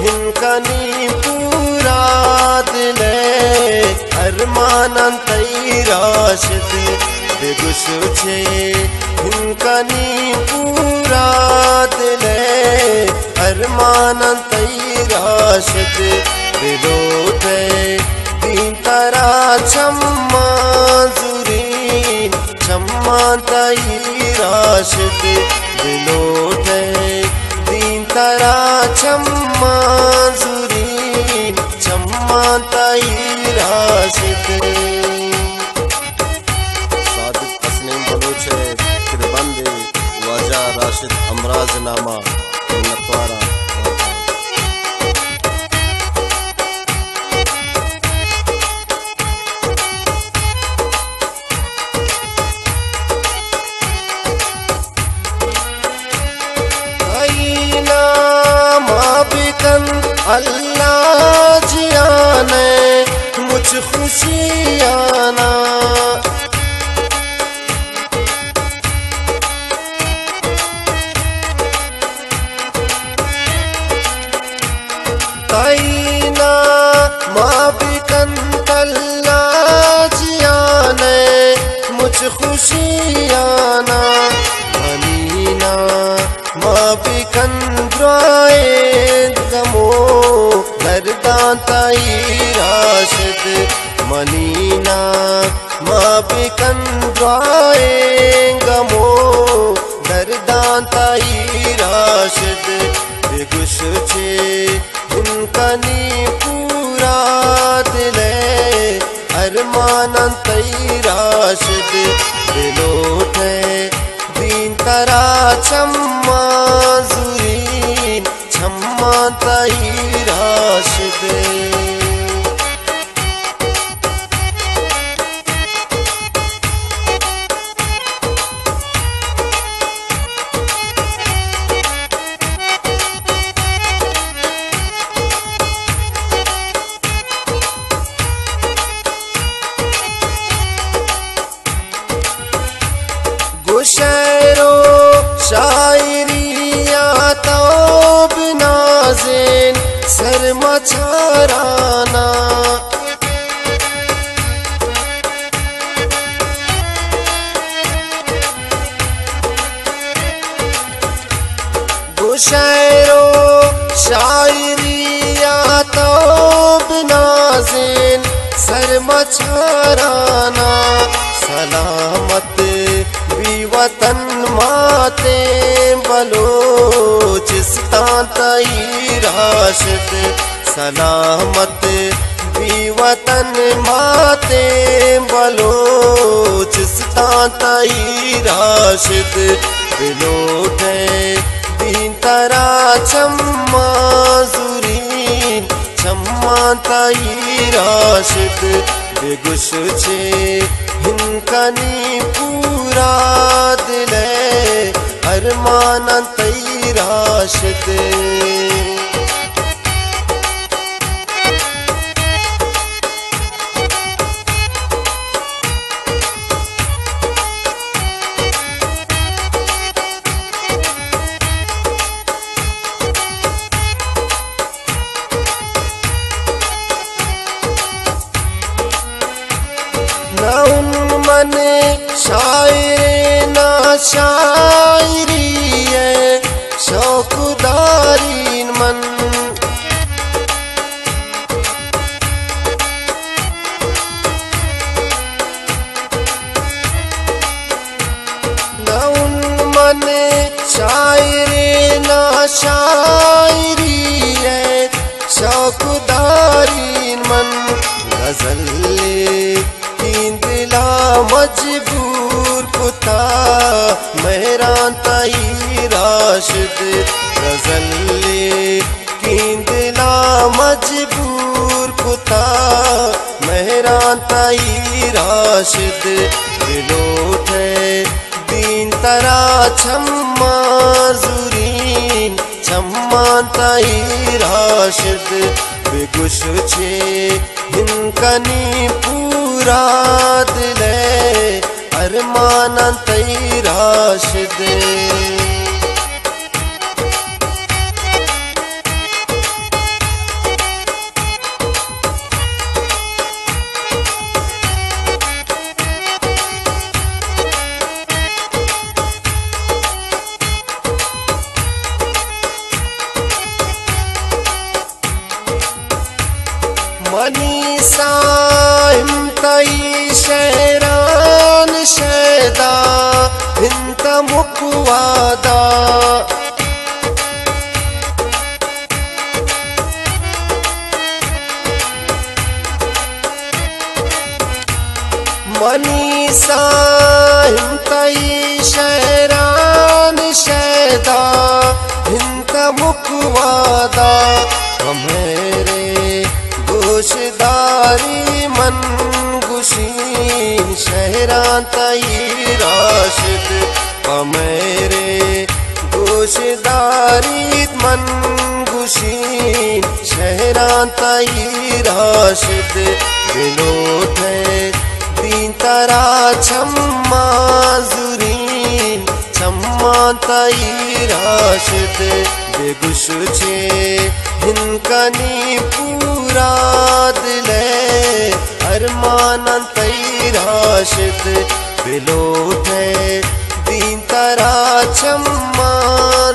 हिंकनी पूरा दिले अरमानन तई राशिद बेगुश छे हिंकनी पूरा दिले अरमानन तई राशिद दिलोटे तीन तरा छम्मा जुरीन छम्मा तई राशिद दिलोटे तीन तरा छम्मा जुरीन छम्मा तई राशिद। सादिक तस्नीम बलूच किरबंदी वजा राशिद अमराज नामा नतवारा। अल्लाह जियाने मुझ खुशियाना ताईना माँ बिकन अल्लाह जियाने मुझ खुशियाना मनीना माँ बिकन द्राए गमो दर्दां ताई राशिद मनीना माँ बिकन द्राए गमो दर्दां ताई राशिद बेगुश छे हिंकनी पूरा दिले अरमानन तई राशिद दिलोटे दीन तरा छम्मा जुरीन छम्मा तई राशिद। गुशैरो शायरिया तो बिनाज़िन सर मचाराना गुशैरो शायरिया तो बिनाज़िन सर मचाराना सलामत वतन माते बलोचिस्तान तई राशिद सलामत भी वतन माते बलोचिस्तान तई राशिद दिलोटे तीन तरा छम्मा जुरीन छम्मा तई राशिद बेगुश छे हिंकनी पूरा दिले अरमानन तई राशिद। मन शायर ना शायरी है शौकदारीन मन नौन मन शायर ना शायरी है शौकदारीन मन गजल मजबूर कुता मेहरान तई राशिद गजल किंदला मजबूर कुता मेहरान तई राशिद दिलोटे दीन तरा छम्मा जुरीन छम्मा तई राशिद बेगुश छे हिंकनी पूरा दिले अरमानन तई राशिद। मनी साइम तई शहरान शैदा हिंत मुकवादा मनी साइम तई शहरान शैदा हिंत मुकवादा मेरे गोशदारी मन गुशीन शहरान तई राशिद मेरे गोशदारी मन गुशीन शहरान तई राशिद दिलोठे दीन तरा छम्मा जुरीन छम्मा तई राशिद बेगुश छे हिनकनी पूरा दिले अरमान तई राशिद बिलोठे दीन तरा छम्मा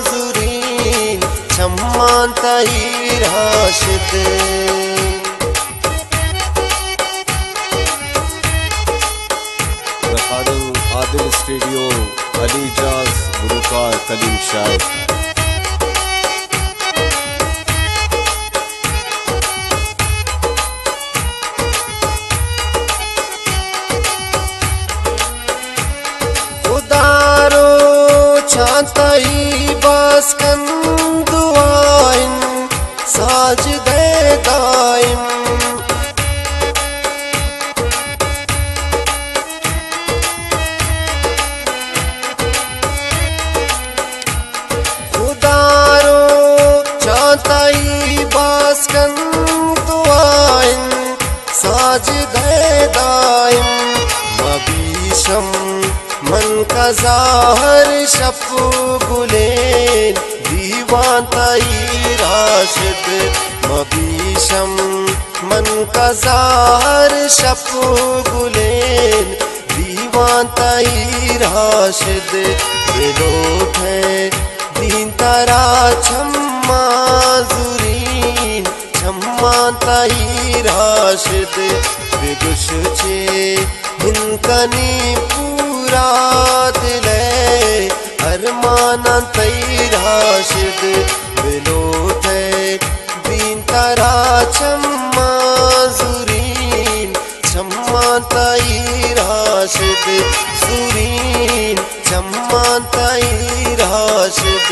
जुरीन छम्मा तई Rashid recording Adil Studio, Ali Jaz, Gulukar Kalim Shah. खुदारो छातई बास्कन दुआइन साज दे दाइम तई बास्कन दुआइन साज दे दाइम मबीशम मन का ज़ाहर शप गुलेन दीवान तई राशिद मबीशम मन का ज़ाहर शप गुलेन दीवान तई राशिद बिलोठे दीन तरा छम्मा जुरीन छम्मा तई राशिद बेगुश छे हिनकनी पूरा दिले अरमान तई राशिद बिलोठे दीन तरा छम्मा जुरीन छम्मा तई राशिद जुरीन छम्मा तई राशिद